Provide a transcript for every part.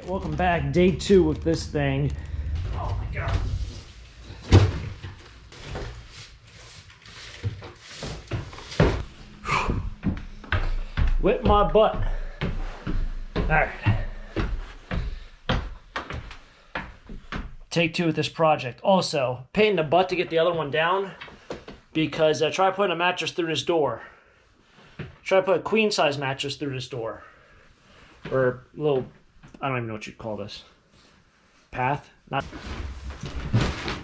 Alright, welcome back. Day 2 with this thing. Oh my god. Whip my butt. Alright. Take 2 with this project. Also, pain in the butt to get the other one down because I tried putting a mattress through this door. Try to put a queen size mattress through this door. Or a little, I don't even know what you'd call this. Path? Not.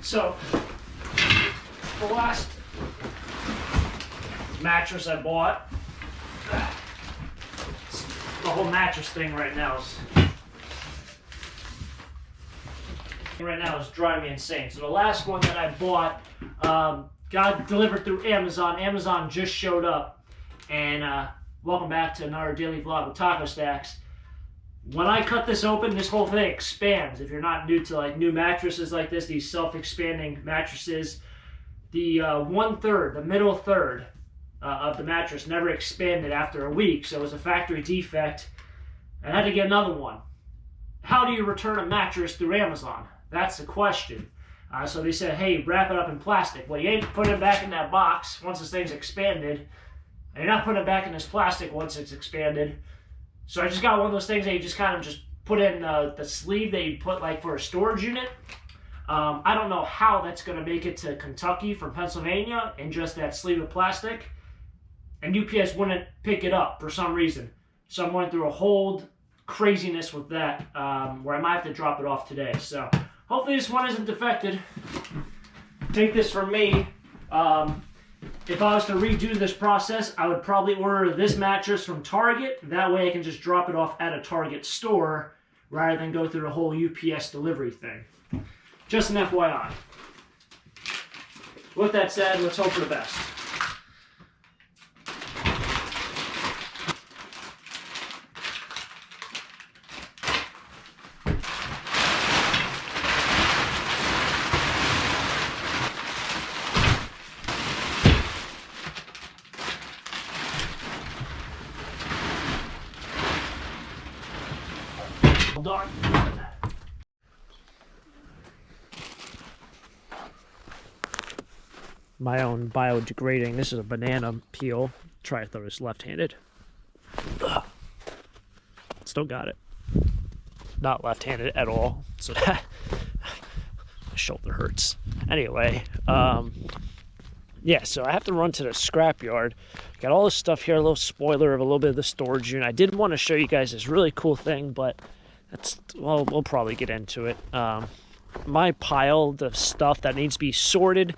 So, the last mattress I bought, the whole mattress thing right now is driving me insane. So the last one that I bought got delivered through Amazon. Amazon just showed up. And welcome back to another daily vlog with Taco Stacks. When I cut this open, this whole thing expands. If you're not new to like new mattresses like this, these self-expanding mattresses, the 1/3, the middle third of the mattress never expanded after a week, so it was a factory defect. I had to get another one. How do you return a mattress through Amazon? That's the question. So they said, hey, wrap it up in plastic. Well, you ain't putting it back in that box once this thing's expanded. And you're not putting it back in this plastic once it's expanded. So I just got one of those things that you just kind of just put in the sleeve that you put like for a storage unit. I don't know how that's going to make it to Kentucky from Pennsylvania in just that sleeve of plastic. And UPS wouldn't pick it up for some reason. So I'm going through a whole craziness with that where I might have to drop it off today. So hopefully this one isn't defected. Take this from me. If I was to redo this process, I would probably order this mattress from Target. That way I can just drop it off at a Target store rather than go through the whole UPS delivery thing. Just an FYI. With that said, let's hope for the best. Done. My own biodegrading. This is a banana peel. Try to throw this left-handed. Still got it. Not left-handed at all. So that my shoulder hurts. Anyway, yeah, so I have to run to the scrapyard. Got all this stuff here, a little spoiler of a little bit of the storage unit. I did want to show you guys this really cool thing, but that's, well, we'll probably get into it. My pile of stuff that needs to be sorted.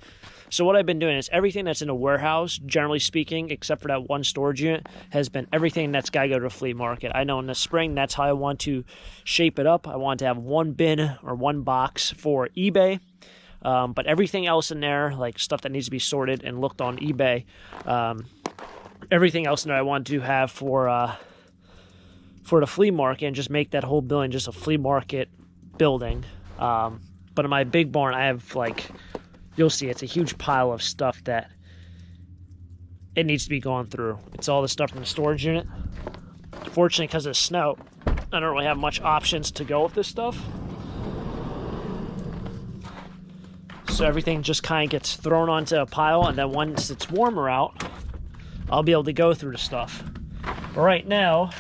So what I've been doing is everything that's in a warehouse, generally speaking, except for that one storage unit, has been everything that's got to go to a flea market. I know in the spring, that's how I want to shape it up. I want to have one bin or one box for eBay. But everything else in there, like stuff that needs to be sorted and looked on eBay, everything else in there I want to have for the flea market and just make that whole building just a flea market building. But in my big barn, I have, like, you'll see, it's a huge pile of stuff that it needs to be gone through. It's all the stuff from the storage unit. Fortunately, because of the snow, I don't really have much options to go with this stuff. So everything just kind of gets thrown onto a pile, and then once it's warmer out, I'll be able to go through the stuff. But right now,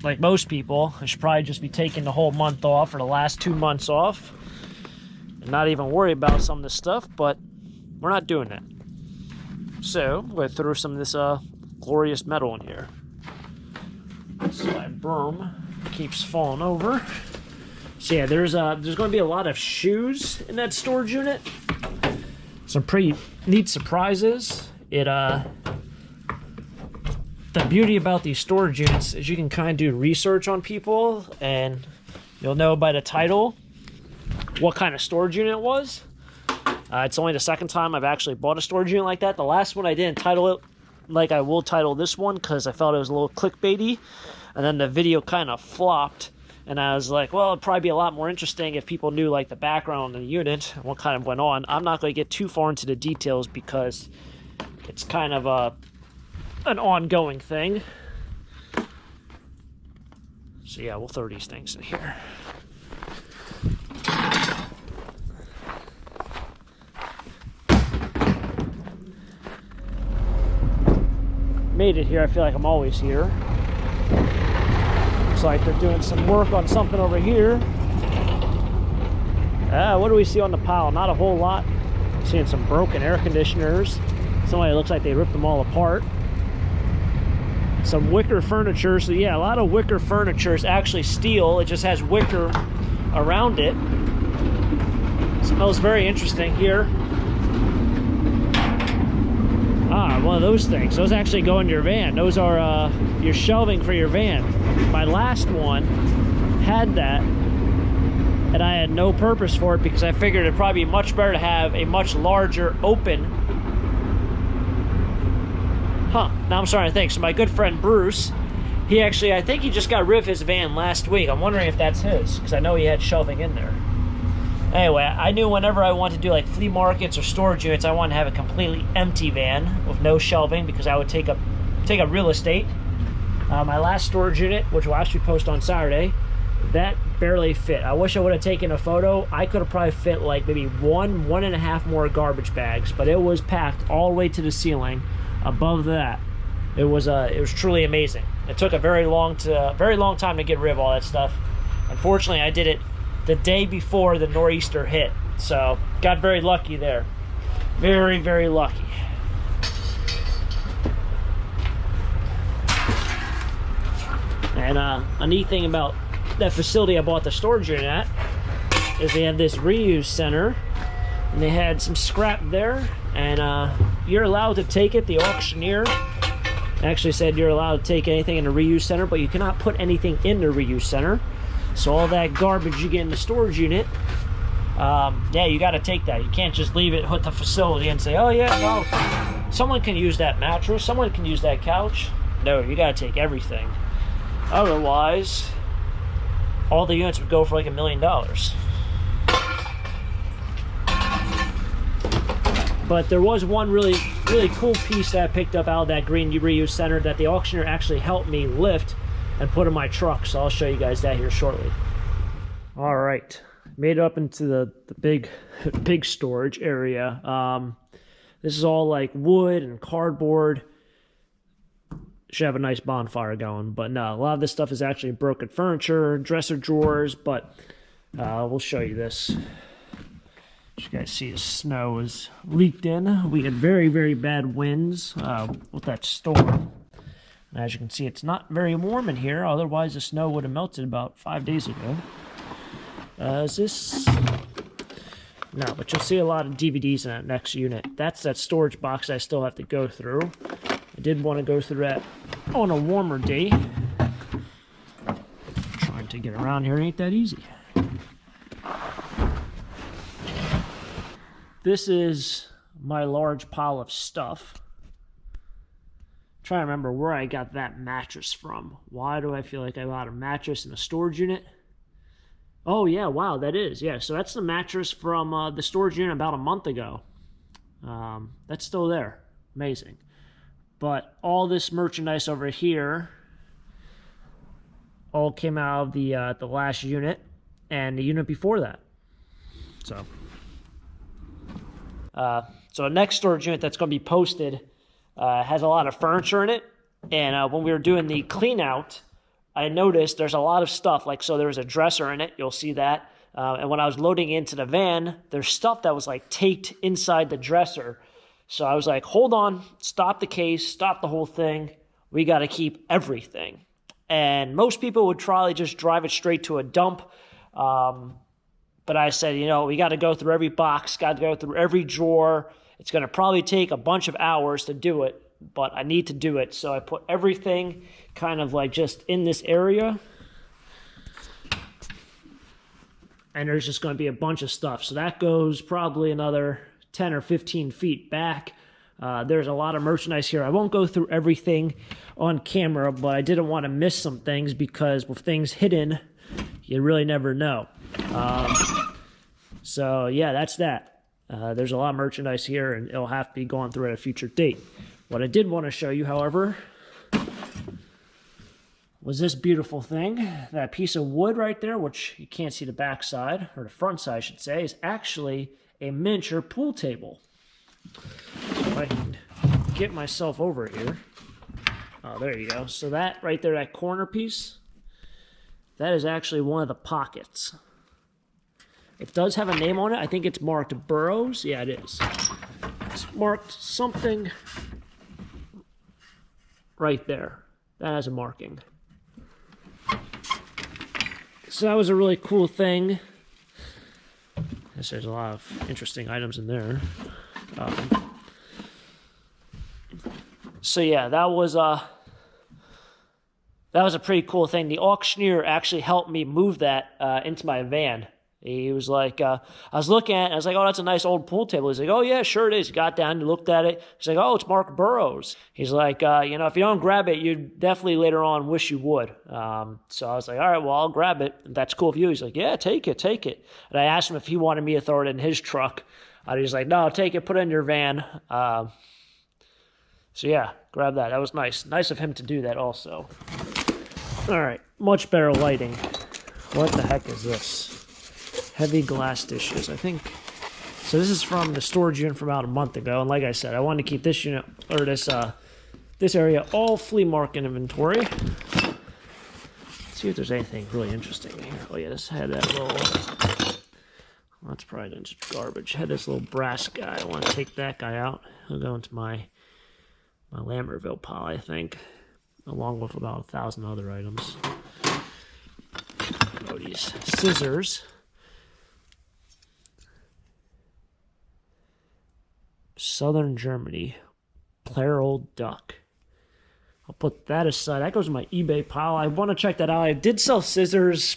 like most people, I should probably just be taking the whole month off or the last 2 months off and not even worry about some of this stuff, but we're not doing that. So I'm going to throw some of this glorious metal in here. So my broom keeps falling over. So yeah, there's going to be a lot of shoes in that storage unit. Some pretty neat surprises. The beauty about these storage units is you can kind of do research on people and you'll know by the title what kind of storage unit it was. It's only the second time I've actually bought a storage unit like that. The last one I didn't title it like I will title this one because I felt it was a little clickbaity, and then the video kind of flopped, and I was like, well, it'd probably be a lot more interesting if people knew like the background of the unit and what kind of went on. I'm not going to get too far into the details because it's kind of an ongoing thing. So yeah, we'll throw these things in here. Made it here. I feel like I'm always here. Looks like they're doing some work on something over here. What do we see on the pile? Not a whole lot. Seeing some broken air conditioners. Somebody looks like they ripped them all apart. Some wicker furniture. So yeah, a lot of wicker furniture is actually steel. It just has wicker around it. Smells very interesting here. Ah, one of those things. Those actually go in your van. Those are your shelving for your van. My last one had that, and I had no purpose for it because I figured it'd probably be much better to have a much larger open. Now I'm starting to think. So my good friend Bruce, he actually, I think he just got rid of his van last week. I'm wondering if that's his, because I know he had shelving in there. Anyway, I knew whenever I wanted to do like flea markets or storage units, I wanted to have a completely empty van with no shelving because I would take up real estate. My last storage unit, which will actually post on Saturday, that barely fit. I wish I would have taken a photo. I could have probably fit like maybe one and a half more garbage bags, but it was packed all the way to the ceiling. Above that, it was truly amazing. It took a very long time to get rid of all that stuff. Unfortunately, I did it the day before the nor'easter hit, so got very lucky there. Very, very lucky. And a neat thing about that facility I bought the storage unit at is they have this reuse center, and they had some scrap there, and you're allowed to take it. The auctioneer actually said you're allowed to take anything in the reuse center, but you cannot put anything in the reuse center. So all that garbage you get in the storage unit, yeah, you got to take that. You can't just leave it at the facility and say, oh yeah, no, someone can use that mattress, someone can use that couch. No, you got to take everything. Otherwise, all the units would go for like $1 million. But there was one really cool piece that I picked up out of that green reuse center that the auctioneer actually helped me lift and put in my truck, so I'll show you guys that here shortly. All right, made it up into the big storage area. This is all like wood and cardboard. Should have a nice bonfire going, but no, a lot of this stuff is actually broken furniture, dresser drawers, but we'll show you this. As you guys see, the snow is leaked in. We had very, very bad winds with that storm. And as you can see, it's not very warm in here. Otherwise, the snow would have melted about 5 days ago. Is this? No, but you'll see a lot of DVDs in that next unit. That's that storage box I still have to go through. I did want to go through that on a warmer day. Trying to get around here ain't that easy. This is my large pile of stuff. Trying to remember where I got that mattress from. Why do I feel like I got a mattress in a storage unit? Oh yeah, wow, that is. Yeah, so that's the mattress from the storage unit about a month ago. That's still there. Amazing. But all this merchandise over here all came out of the last unit and the unit before that. So the next storage unit that's going to be posted has a lot of furniture in it, and when we were doing the clean out, I noticed there's a lot of stuff. Like, so there was a dresser in it, you'll see that, and when I was loading into the van, there's stuff that was like taped inside the dresser. So I was like, hold on, stop the case, stop the whole thing, we got to keep everything. And most people would probably just drive it straight to a dump, but I said, you know, we got to go through every box, got to go through every drawer. It's going to probably take a bunch of hours to do it, but I need to do it. So I put everything kind of like just in this area. And there's just going to be a bunch of stuff. So that goes probably another 10 or 15 feet back. There's a lot of merchandise here. I won't go through everything on camera, but I didn't want to miss some things because with things hidden, you really never know. So yeah, that's that. There's a lot of merchandise here, and it'll have to be gone through at a future date. What I did want to show you, however, was this beautiful thing. That piece of wood right there, which you can't see the back side, or the front side I should say, is actually a miniature pool table. So if I can get myself over here. Oh, there you go. So that right there, that corner piece, that is actually one of the pockets. It does have a name on it. I think it's marked Burroughs. Yeah, it is. It's marked something right there. That has a marking. So that was a really cool thing. I guess there's a lot of interesting items in there. So yeah, that was a pretty cool thing. The auctioneer actually helped me move that into my van. He was like, I was looking at it, and I was like, oh, that's a nice old pool table. He's like, oh, yeah, sure it is. He got down, he looked at it. He's like, oh, it's Mark Burroughs. He's like, you know, if you don't grab it, you'd definitely later on wish you would. So I was like, all right, well, I'll grab it. If that's cool with you. He's like, yeah, take it. And I asked him if he wanted me to throw it in his truck. He's like, no, take it, put it in your van. So yeah, grab that. That was nice. Nice of him to do that also. All right, much better lighting. What the heck is this? Heavy glass dishes, I think. So this is from the storage unit from about a month ago, and like I said, I wanted to keep this unit, or this area, all flea market inventory. Let's see if there's anything really interesting here. Oh yeah, this had that little, well, that's probably just garbage. Had this little brass guy. I want to take that guy out. He'll go into my Lambertville pile, I think, along with about 1,000 other items. Oh, these scissors. Southern Germany, Player Old Duck. I'll put that aside. That goes in my eBay pile. I want to check that out. I did sell scissors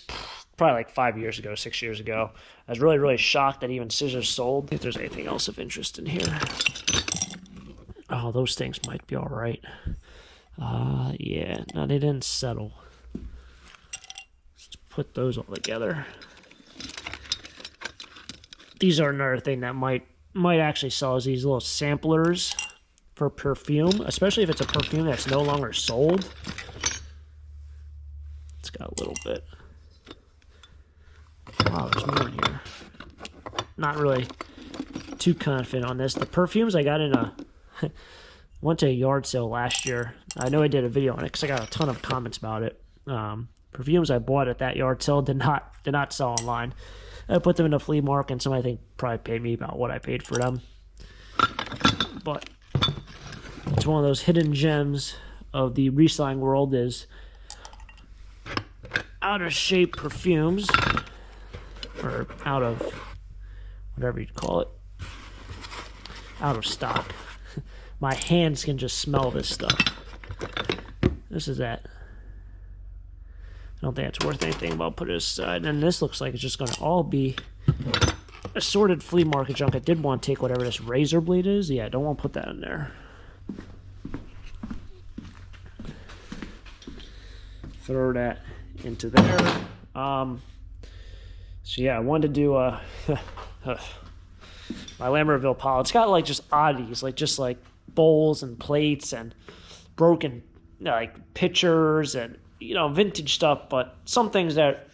probably like 5 years ago, 6 years ago. I was really, really shocked that even scissors sold. If there's anything else of interest in here. Oh, those things might be all right. Yeah, no, they didn't settle. Let's put those all together. These are another thing that might actually sell, is these little samplers for perfume, especially if it's a perfume that's no longer sold. It's got a little bit. Wow, there's more in here. Not really too confident on this. The perfumes I got in went to a yard sale last year. I know I did a video on it because I got a ton of comments about it. Perfumes I bought at that yard sale did not sell online. I put them in a flea market, and somebody I think probably paid me about what I paid for them. But it's one of those hidden gems of the reselling world, is out of shape perfumes, or out of whatever you'd call it, out of stock. My hands can just smell this stuff. This is that. I don't think it's worth anything, but I'll put it aside. And this looks like it's just going to all be assorted flea market junk. I did want to take whatever this razor blade is. Yeah, I don't want to put that in there. Throw that into there. So yeah, I wanted to do my Lambertville pile. It's got like just oddities, like just like bowls and plates and broken like pitchers and, you know, vintage stuff, but some things that,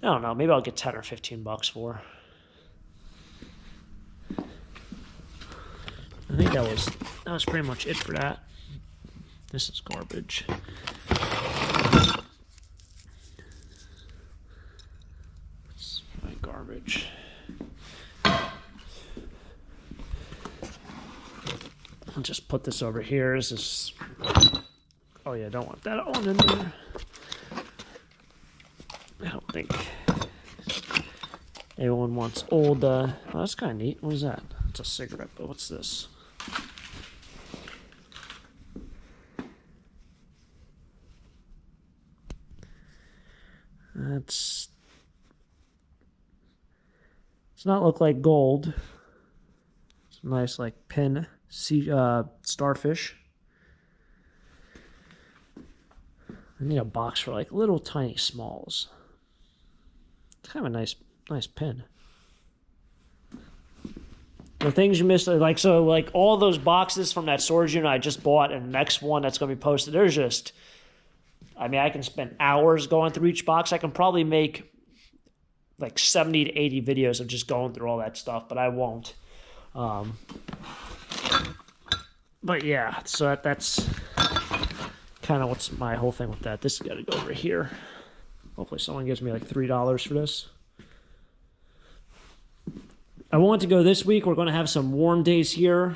I don't know, maybe I'll get 10 or 15 bucks for. I think that was pretty much it for that. This is garbage. It's my garbage. I'll just put this over here. This is, oh yeah, I don't want that on in there. I don't think anyone wants old, oh, that's kind of neat. What is that? It's a cigarette, but what's this? It's not look like gold. It's a nice like pin, starfish. I need a box for like little tiny smalls. It's kind of a nice pin. The things you missed, like, so like all those boxes from that storage unit I just bought, and the next one that's going to be posted, there's just I mean, I can spend hours going through each box. I can probably make like 70 to 80 videos of just going through all that stuff, but I won't. But yeah, so that's kind of what's my whole thing with that. This has got to go over here. Hopefully someone gives me like $3 for this. I want to go this week. We're going to have some warm days here.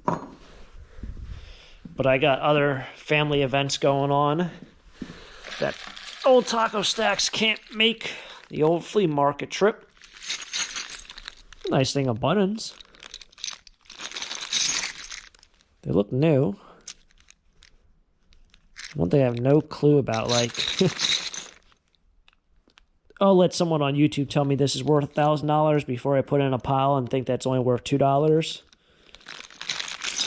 But I got other family events going on that old Taco Stacks can't make. The old flea market trip. Nice thing of buttons. They look new. One thing I have no clue about, like... I'll let someone on YouTube tell me this is worth $1,000 before I put it in a pile and think that's only worth $2.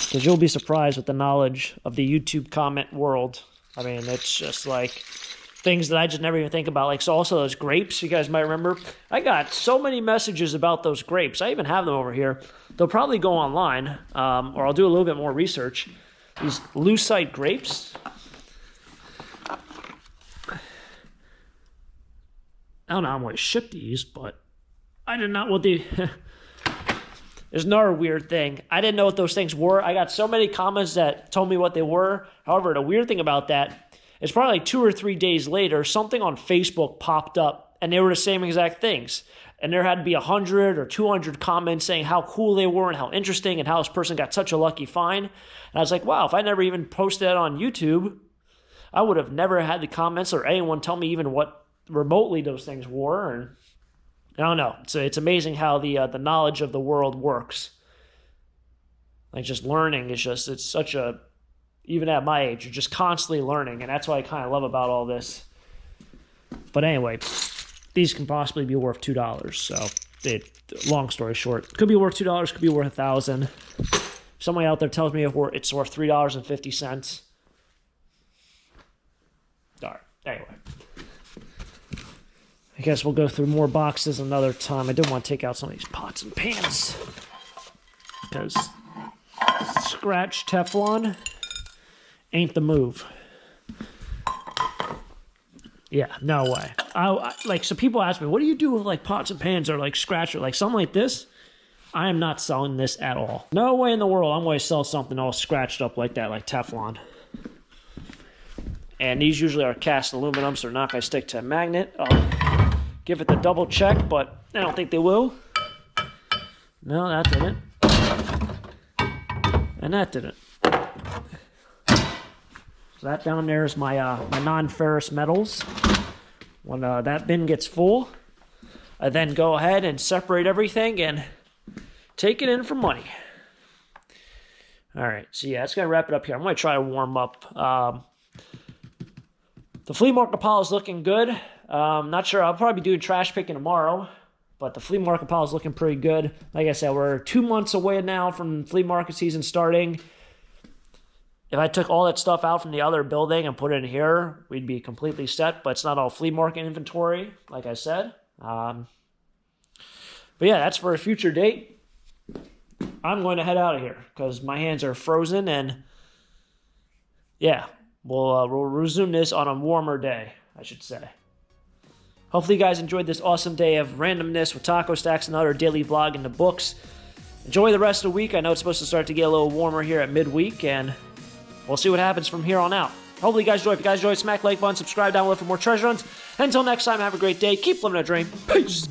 Because you'll be surprised with the knowledge of the YouTube comment world. I mean, it's just like things that I just never even think about. Like, so also those grapes, you guys might remember. I got so many messages about those grapes. I even have them over here. They'll probably go online, or I'll do a little bit more research. These lucite grapes. I don't know how I'm going to ship these, but I did not what the... There's another weird thing. I didn't know what those things were. I got so many comments that told me what they were. However, the weird thing about that is probably like 2 or 3 days later, something on Facebook popped up, and they were the same exact things. And there had to be 100 or 200 comments saying how cool they were and how interesting and how this person got such a lucky find. And I was like, wow, if I never even posted that on YouTube, I would have never had the comments or anyone tell me even what remotely those things were. And I don't know. It's amazing how the knowledge of the world works. Like, just learning is just, it's such a, even at my age, you're just constantly learning. And that's what I kind of love about all this. But anyway, these can possibly be worth $2. So, long story short, could be worth $2, could be worth $1,000. Somebody out there tells me it's worth $3.50. All right, anyway. I guess we'll go through more boxes another time. I did want to take out some of these pots and pans. Because scratch Teflon ain't the move. Yeah, no way. Like, so people ask me, what do you do with like pots and pans or like scratch or like something like this? I am not selling this at all. No way in the world I'm going to sell something all scratched up like that, like Teflon. And these usually are cast aluminum, so they're not going to stick to a magnet. I'll give it the double check, but I don't think they will. No, that didn't. And that didn't. So that down there is my my non-ferrous metals. When that bin gets full, I then go ahead and separate everything and take it in for money. All right, so yeah, that's going to wrap it up here. I'm going to try to warm up. The flea market pile is looking good. Not sure. I'll probably be doing trash picking tomorrow, but the flea market pile is looking pretty good. Like I said, we're 2 months away now from flea market season starting. If I took all that stuff out from the other building and put it in here, we'd be completely set, but it's not all flea market inventory, like I said. But yeah, that's for a future date. I'm going to head out of here because my hands are frozen, and yeah, we'll resume this on a warmer day, I should say. Hopefully you guys enjoyed this awesome day of randomness with Taco Stacks, another daily vlog in the books. Enjoy the rest of the week. I know it's supposed to start to get a little warmer here at midweek, and we'll see what happens from here on out. Hopefully you guys enjoy. If you guys enjoyed, smack like button, subscribe down below for more treasure hunts. Until next time, have a great day. Keep living a dream. Peace.